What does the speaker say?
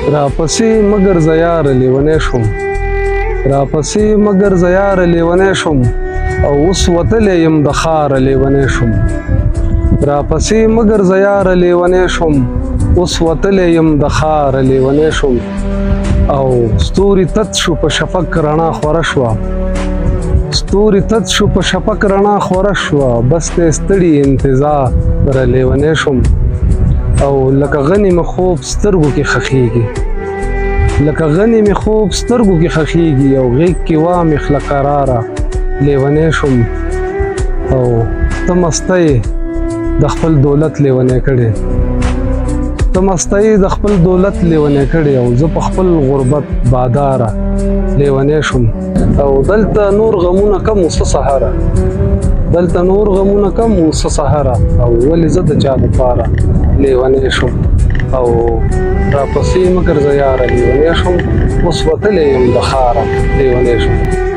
راپسې مگر زیار لیونی شوم راپسې مگر زیار لیونی شوم او اوس وتلی یم د ښاره لیونی شوم راپسې مگر زیار لیونی شوم اوس وتلی یم د ښاره لیونی شوم او ستوري تت شو په شفق رڼا خوره شوه ستوري تت شو په شفق رڼا خوره شوه بس ته ستړي انتظار لیونی شوم او لکه غنی مې خوب سترګو کې خښېږي لکه غنی مې خوب سترګو کې خښېږي او غېږ کې وامې خله قراره لیونی شوم او ته مسته د خپل دولت لیونی کړې ته مسته د خپل دولت لیونی کړې او زه په خپل غربت باداره لیونی شوم او دلته نور غمونه کم څه سهاره دلته نور غمونه کم څه سهاره او ولې زه د چا دپاره لیونی شوم او راپسې مګر زه یاره لیونی شوم اوس وتلی یم د ښاره لیونی شوم